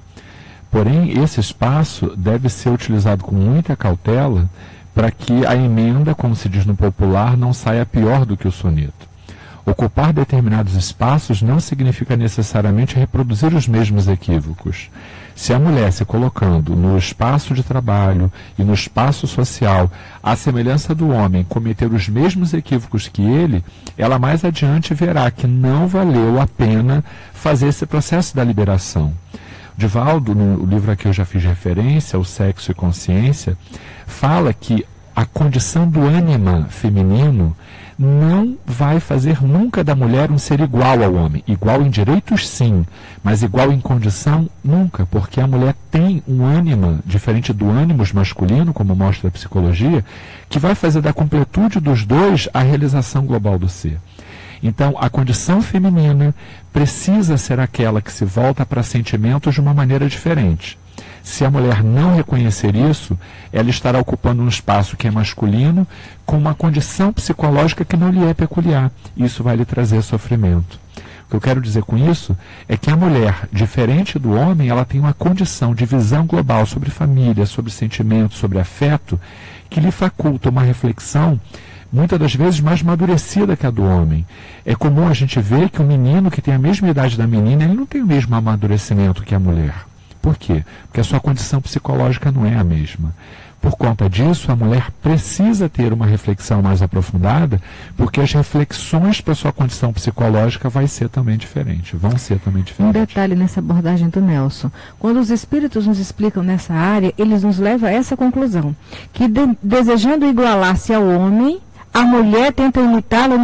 S5: Porém, esse espaço deve ser utilizado com muita cautela para que a emenda, como se diz no popular, não saia pior do que o soneto. Ocupar determinados espaços não significa necessariamente reproduzir os mesmos equívocos. Se a mulher se colocando no espaço de trabalho e no espaço social, à semelhança do homem, cometer os mesmos equívocos que ele, ela mais adiante verá que não valeu a pena fazer esse processo da liberação. Divaldo, no livro a que eu já fiz referência, O Sexo e Consciência, fala que a condição do ânima feminino não vai fazer nunca da mulher um ser igual ao homem. Igual em direitos, sim, mas igual em condição, nunca, porque a mulher tem um ânima, diferente do ânimos masculino, como mostra a psicologia, que vai fazer da completude dos dois a realização global do ser. Então, a condição feminina precisa ser aquela que se volta para sentimentos de uma maneira diferente. Se a mulher não reconhecer isso, ela estará ocupando um espaço que é masculino com uma condição psicológica que não lhe é peculiar. Isso vai lhe trazer sofrimento. O que eu quero dizer com isso é que a mulher, diferente do homem, ela tem uma condição de visão global sobre família, sobre sentimento, sobre afeto, que lhe faculta uma reflexão muitas das vezes mais amadurecida que a do homem. É comum a gente ver que o menino que tem a mesma idade da menina, ele não tem o mesmo amadurecimento que a mulher. Por quê? Porque a sua condição psicológica não é a mesma. Por conta disso, a mulher precisa ter uma reflexão mais aprofundada, porque as reflexões para a sua condição psicológica vão ser também diferentes.
S1: Um detalhe nessa abordagem do Nelson. Quando os espíritos nos explicam nessa área, eles nos levam a essa conclusão, que desejando igualar-se ao homem, a mulher tenta imitá-lo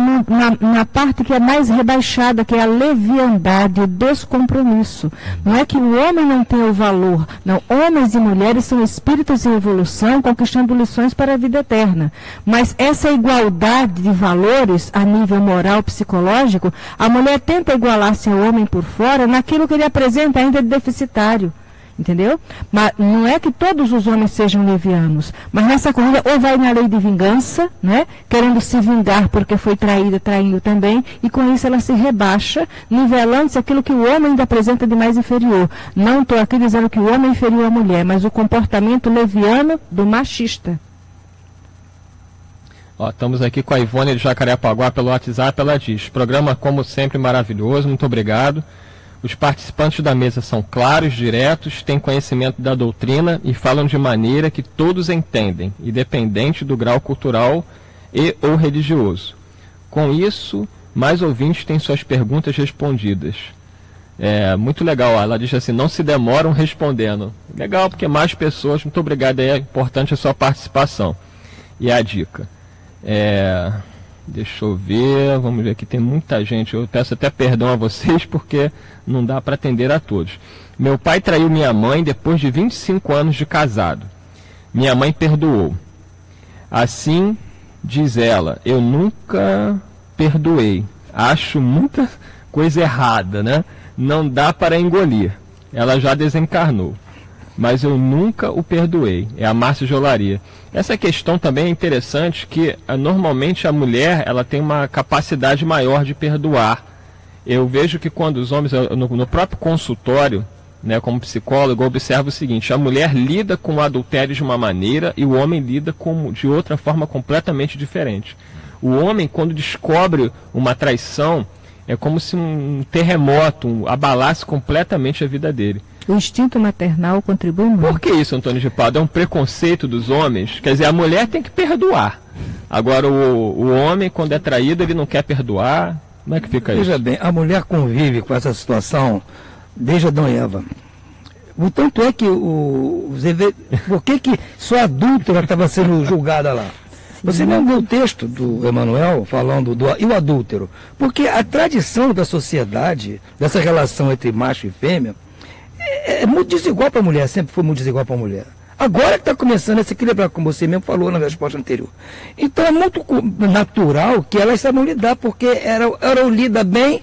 S1: na parte que é mais rebaixada, que é a leviandade, o descompromisso. Não é que o homem não tem o valor. Não, homens e mulheres são espíritos em evolução, conquistando lições para a vida eterna. Mas essa igualdade de valores a nível moral, psicológico, a mulher tenta igualar-se ao homem por fora naquilo que ele apresenta ainda de deficitário. Entendeu? Mas não é que todos os homens sejam levianos, mas nessa corrida ou vai na lei de vingança, né? Querendo se vingar porque foi traída, traindo também, e com isso ela se rebaixa, nivelando-se aquilo que o homem ainda apresenta de mais inferior. Não estou aqui dizendo que o homem é inferior à mulher, mas o comportamento leviano do machista.
S4: Ó, estamos aqui com a Ivone de Jacarepaguá pelo WhatsApp. Ela diz: programa como sempre maravilhoso, muito obrigado. Os participantes da mesa são claros, diretos, têm conhecimento da doutrina e falam de maneira que todos entendem, independente do grau cultural e ou religioso. Com isso, mais ouvintes têm suas perguntas respondidas. É muito legal. Ela diz assim: não se demoram respondendo. Legal, porque mais pessoas. Muito obrigado, é importante a sua participação. E a dica. Deixa eu ver, vamos ver aqui, tem muita gente. Eu peço até perdão a vocês porque não dá para atender a todos. Meu pai traiu minha mãe depois de 25 anos de casado. Minha mãe perdoou. Assim, diz ela, eu nunca perdoei. Acho muita coisa errada, né? Não dá para engolir. Ela já desencarnou. Mas eu nunca o perdoei. É a Márcia Jolaria. Essa questão também é interessante, que normalmente a mulher ela tem uma capacidade maior de perdoar. Eu vejo que quando os homens, no próprio consultório, né, como psicólogo, eu observo o seguinte: a mulher lida com o adultério de uma maneira e o homem lida de outra forma completamente diferente. O homem, quando descobre uma traição, é como se um terremoto abalasse completamente a vida dele.
S1: O instinto maternal contribui muito.
S4: Por que isso, Antônio de Pádua? É um preconceito dos homens? Quer dizer, a mulher tem que perdoar. Agora, o homem, quando é traído, ele não quer perdoar. Como é que fica isso?
S6: Veja bem, a mulher convive com essa situação desde Adão e Eva. O tanto é que por que só adúltera estava sendo julgada lá? Você não viu o texto do Emmanuel falando e o adúltero? Porque a tradição da sociedade, dessa relação entre macho e fêmea, é muito desigual para a mulher, sempre foi muito desigual para a mulher. Agora que está começando a se equilibrar, como você mesmo falou na resposta anterior. Então é muito natural que elas saibam lidar, porque era lida bem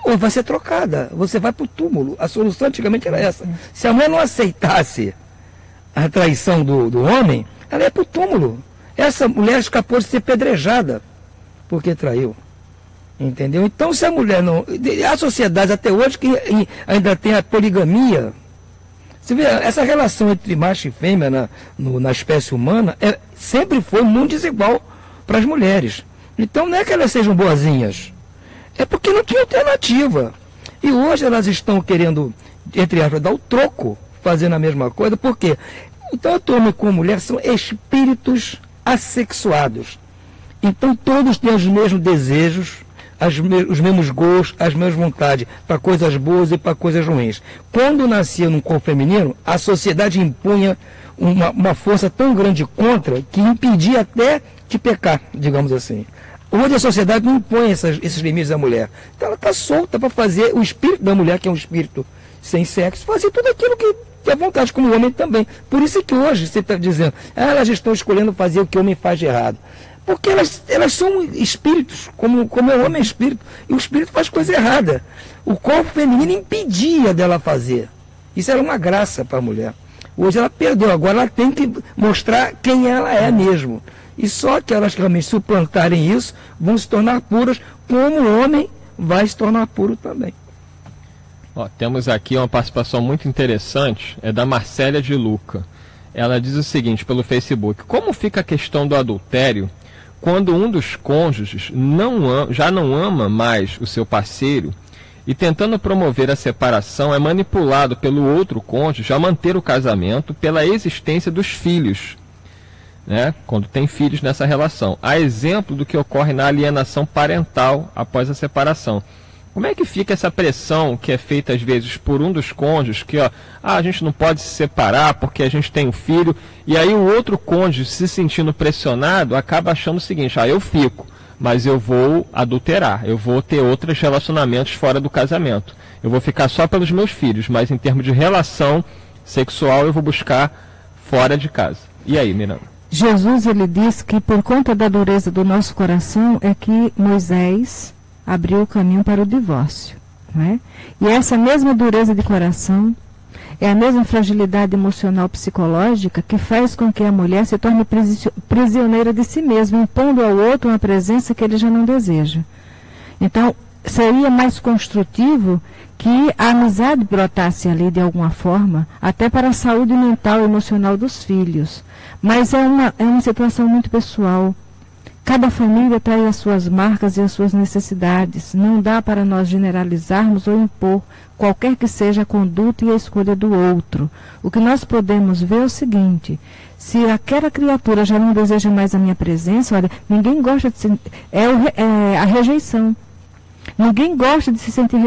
S6: ou vai ser trocada. Você vai para o túmulo. A solução antigamente era essa. Se a mulher não aceitasse a traição do homem, ela ia para o túmulo. Essa mulher escapou de ser pedrejada porque traiu. Entendeu? Então, se a mulher não... Há sociedades até hoje que ainda tem a poligamia. Você vê, essa relação entre macho e fêmea na espécie humana sempre foi muito desigual para as mulheres. Então não é que elas sejam boazinhas, é porque não tinha alternativa. E hoje elas estão querendo, entre aspas, dar o troco, fazendo a mesma coisa, porque tanto homem como mulher são espíritos assexuados. Então todos têm os mesmos desejos, os mesmos gostos, as mesmas vontades, para coisas boas e para coisas ruins. Quando nascia num corpo feminino, a sociedade impunha uma força tão grande contra que impedia até de pecar, digamos assim. Hoje a sociedade não impõe esses limites à mulher. Então ela está solta para fazer o espírito da mulher, que é um espírito sem sexo, fazer tudo aquilo que é vontade, como o homem também. Por isso que hoje você está dizendo, elas estão escolhendo fazer o que o homem faz de errado. Porque elas são espíritos, como o homem é espírito, e o espírito faz coisa errada. O corpo feminino impedia dela fazer. Isso era uma graça para a mulher. Hoje ela perdeu, agora ela tem que mostrar quem ela é mesmo. E só que elas realmente suplantarem isso, vão se tornar puras, como o homem vai se tornar puro também.
S4: Ó, temos aqui uma participação muito interessante, é da Marcélia de Luca. Ela diz o seguinte pelo Facebook: como fica a questão do adultério quando um dos cônjuges já não ama mais o seu parceiro e, tentando promover a separação, é manipulado pelo outro cônjuge a manter o casamento pela existência dos filhos, né, quando tem filhos nessa relação, a exemplo do que ocorre na alienação parental após a separação? Como é que fica essa pressão que é feita às vezes por um dos cônjuges, que a gente não pode se separar porque a gente tem um filho, e aí o outro cônjuge, se sentindo pressionado, acaba achando o seguinte: eu fico, mas eu vou adulterar, eu vou ter outros relacionamentos fora do casamento, eu vou ficar só pelos meus filhos, mas em termos de relação sexual eu vou buscar fora de casa. E aí, Miranda?
S1: Jesus, ele diz que por conta da dureza do nosso coração é que Moisés abriu o caminho para o divórcio, não é? E essa mesma dureza de coração é a mesma fragilidade emocional psicológica que faz com que a mulher se torne prisioneira de si mesma, impondo ao outro uma presença que ele já não deseja. Então, seria mais construtivo que a amizade brotasse ali de alguma forma, até para a saúde mental e emocional dos filhos. Mas é uma situação muito pessoal. Cada família traz as suas marcas e as suas necessidades. Não dá para nós generalizarmos ou impor qualquer que seja a conduta e a escolha do outro. O que nós podemos ver é o seguinte: se aquela criatura já não deseja mais a minha presença, olha, ninguém gosta de a rejeição. Ninguém gosta de se sentir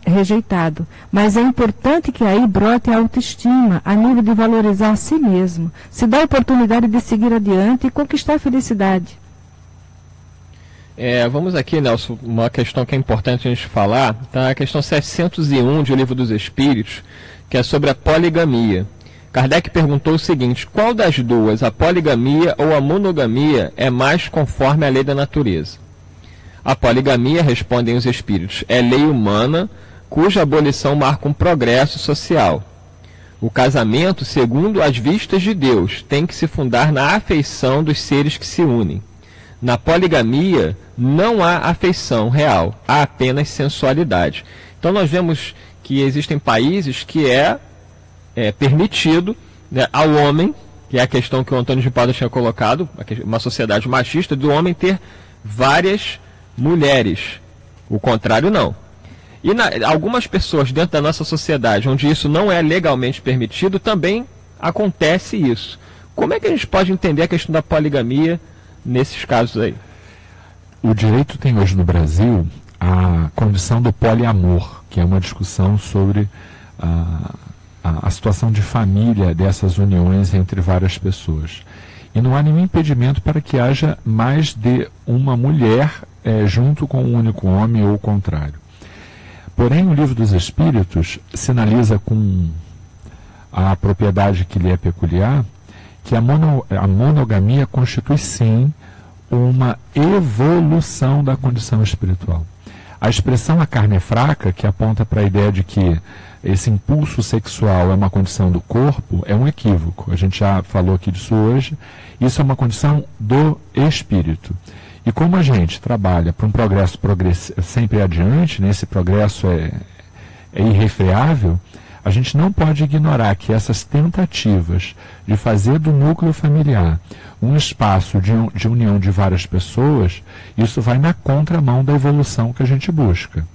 S1: rejeitado, mas é importante que aí brote a autoestima, a nível de valorizar a si mesmo, se dá a oportunidade de seguir adiante e conquistar a felicidade.
S4: Vamos aqui, Nelson, uma questão que é importante a gente falar, tá? A questão 701 de O Livro dos Espíritos, que é sobre a poligamia. Kardec perguntou o seguinte: qual das duas, a poligamia ou a monogamia, é mais conforme à lei da natureza? A poligamia, respondem os espíritos, é lei humana, cuja abolição marca um progresso social. O casamento, segundo as vistas de Deus, tem que se fundar na afeição dos seres que se unem. Na poligamia, não há afeição real, há apenas sensualidade. Então nós vemos que existem países que é permitido, né, ao homem, que é a questão que o Antônio de Pádua tinha colocado, uma sociedade machista, do homem ter várias mulheres. O contrário não. E algumas pessoas dentro da nossa sociedade, onde isso não é legalmente permitido, também acontece isso. Como é que a gente pode entender a questão da poligamia nesses casos aí?
S5: O direito tem hoje no Brasil a condição do poliamor, que é uma discussão sobre a situação de família dessas uniões entre várias pessoas. E não há nenhum impedimento para que haja mais de uma mulher junto com um único homem ou o contrário. Porém, o Livro dos Espíritos sinaliza com a propriedade que lhe é peculiar que a monogamia constitui sim uma evolução da condição espiritual. A expressão "a carne é fraca", que aponta para a ideia de que esse impulso sexual é uma condição do corpo, é um equívoco. A gente já falou aqui disso hoje. Isso é uma condição do espírito. E como a gente trabalha para um progresso sempre adiante, né, esse progresso é irrefreável, a a gente não pode ignorar que essas tentativas de fazer do núcleo familiar um espaço de união de várias pessoas, isso vai na contramão da evolução que a gente busca.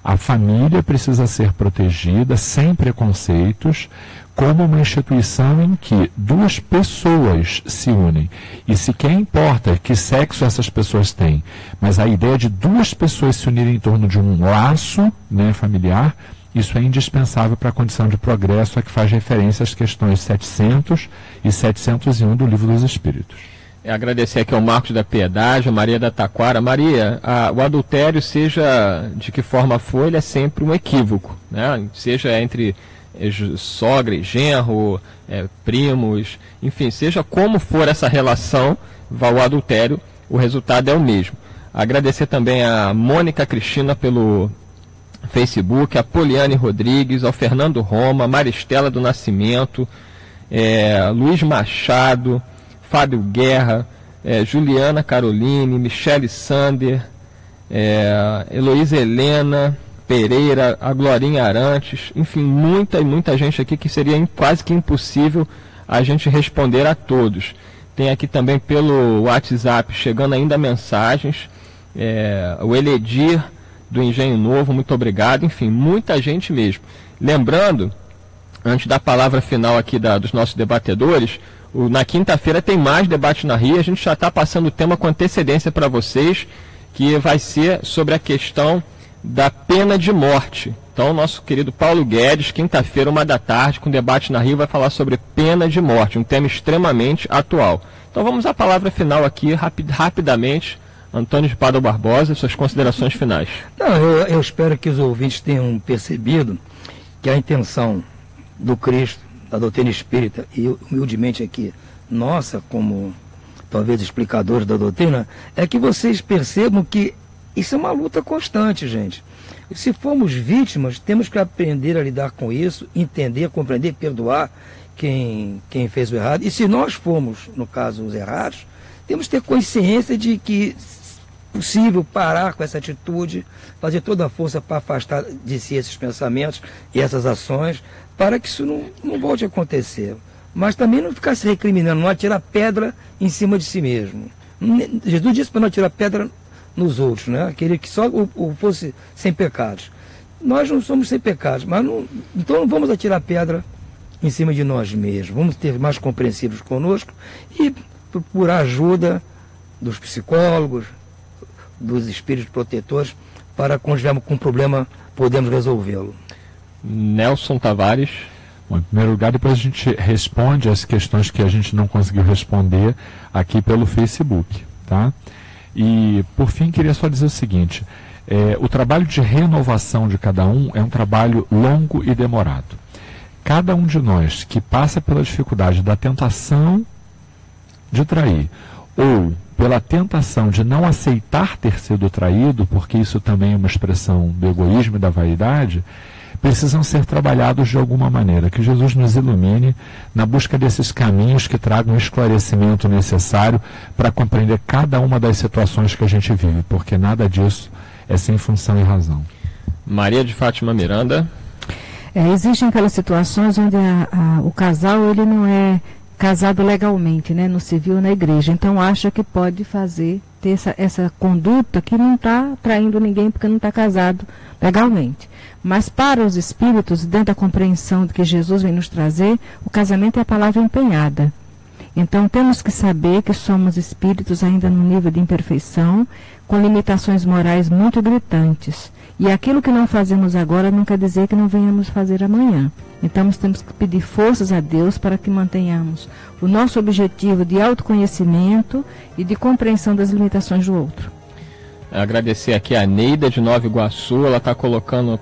S5: A família precisa ser protegida sem preconceitos, como uma instituição em que duas pessoas se unem. E sequer importa que sexo essas pessoas têm, mas a ideia de duas pessoas se unirem em torno de um laço, né, familiar, isso é indispensável para a condição de progresso a que faz referência às questões 700 e 701 do Livro dos Espíritos.
S4: Agradecer aqui ao Marcos da Piedade, a Maria da Taquara. Maria, o adultério, seja de que forma for, ele é sempre um equívoco, né? Seja entre sogra e genro, primos, enfim, seja como for essa relação, o adultério, o resultado é o mesmo. Agradecer também a Mônica Cristina pelo Facebook, a Poliane Rodrigues, ao Fernando Roma, a Maristela do Nascimento, Luiz Machado, Fábio Guerra, Juliana Caroline, Michele Sander, Heloísa Helena Pereira, a Glorinha Arantes, enfim, muita gente aqui que seria quase que impossível a gente responder a todos. Tem aqui também pelo WhatsApp chegando ainda mensagens, o Eledir do Engenho Novo, muito obrigado, enfim, muita gente mesmo. Lembrando, antes da palavra final aqui dos nossos debatedores, na quinta-feira tem mais Debate na Rio, a gente já está passando o tema com antecedência para vocês, que vai ser sobre a questão da pena de morte. Então, nosso querido Paulo Guedes, quinta-feira, 13h, com Debate na Rio, vai falar sobre pena de morte, um tema extremamente atual. Então, vamos à palavra final aqui, rapidamente. Antônio de Pádua Barbosa, suas considerações finais.
S6: Não, eu espero que os ouvintes tenham percebido que a intenção do Cristo, da doutrina espírita, e humildemente aqui, nossa, como talvez explicadores da doutrina, é que vocês percebam que isso é uma luta constante, gente. Se formos vítimas, temos que aprender a lidar com isso, entender, compreender, perdoar quem fez o errado. E se nós formos, no caso, os errados, temos que ter consciência de que é possível parar com essa atitude, fazer toda a força para afastar de si esses pensamentos e essas ações, para que isso não volte a acontecer. Mas também não ficar se recriminando, não atirar pedra em cima de si mesmo. Jesus disse para não atirar pedra nos outros, né? Queria que só fosse sem pecados. Nós não somos sem pecados, mas então não vamos atirar pedra em cima de nós mesmos. Vamos ter mais compreensivos conosco e procurar ajuda dos psicólogos, dos espíritos protetores, para quando estivermos com um problema, podemos resolvê-lo.
S4: Nelson Tavares.
S5: Bom, em primeiro lugar, depois a gente responde as questões que a gente não conseguiu responder aqui pelo Facebook, tá? E, por fim, queria só dizer o seguinte, o trabalho de renovação de cada um é um trabalho longo e demorado. Cada um de nós que passa pela dificuldade da tentação de trair, ou pela tentação de não aceitar ter sido traído, porque isso também é uma expressão do egoísmo e da vaidade, precisam ser trabalhados de alguma maneira. Que Jesus nos ilumine na busca desses caminhos que tragam o esclarecimento necessário para compreender cada uma das situações que a gente vive, porque nada disso é sem função e razão.
S4: Maria de Fátima Miranda.
S1: Existem aquelas situações onde o casal ele não é casado legalmente, né, no civil, na igreja, então acha que pode ter essa conduta que não está traindo ninguém porque não está casado legalmente. Mas para os espíritos, dentro da compreensão que Jesus vem nos trazer, o casamento é a palavra empenhada. Então temos que saber que somos espíritos ainda no nível de imperfeição, com limitações morais muito gritantes. E aquilo que não fazemos agora não quer dizer que não venhamos fazer amanhã. Então temos que pedir forças a Deus para que mantenhamos o nosso objetivo de autoconhecimento e de compreensão das limitações do outro.
S4: Agradecer aqui a Neida de Nova Iguaçu, ela está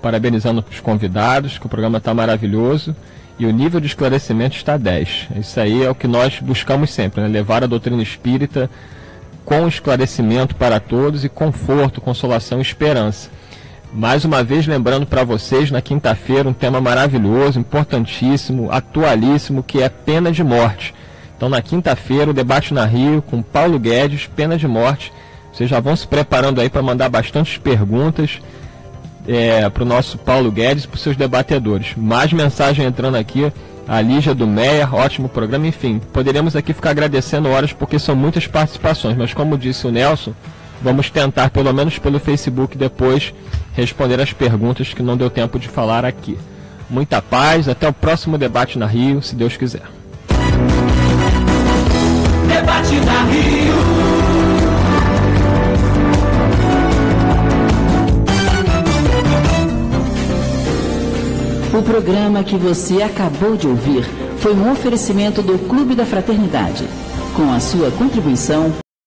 S4: parabenizando os convidados, que o programa está maravilhoso e o nível de esclarecimento está 10. Isso aí é o que nós buscamos sempre, né? Levar a doutrina espírita com esclarecimento para todos e conforto, consolação e esperança. Mais uma vez lembrando para vocês, na quinta-feira, um tema maravilhoso, importantíssimo, atualíssimo, que é pena de morte. Então na quinta-feira, o Debate na Rio, com Paulo Guedes, pena de morte. Vocês já vão se preparando aí para mandar bastantes perguntas. para o nosso Paulo Guedes e para os seus debatedores. Mais mensagem entrando aqui, a Lígia do Meyer, ótimo programa, enfim. Poderíamos aqui ficar agradecendo horas porque são muitas participações, mas como disse o Nelson, vamos tentar, pelo menos pelo Facebook, depois responder as perguntas que não deu tempo de falar aqui. Muita paz, até o próximo debate na Rio, se Deus quiser.
S3: Debate na Rio.
S7: O programa que você acabou de ouvir foi um oferecimento do Clube da Fraternidade. Com a sua contribuição,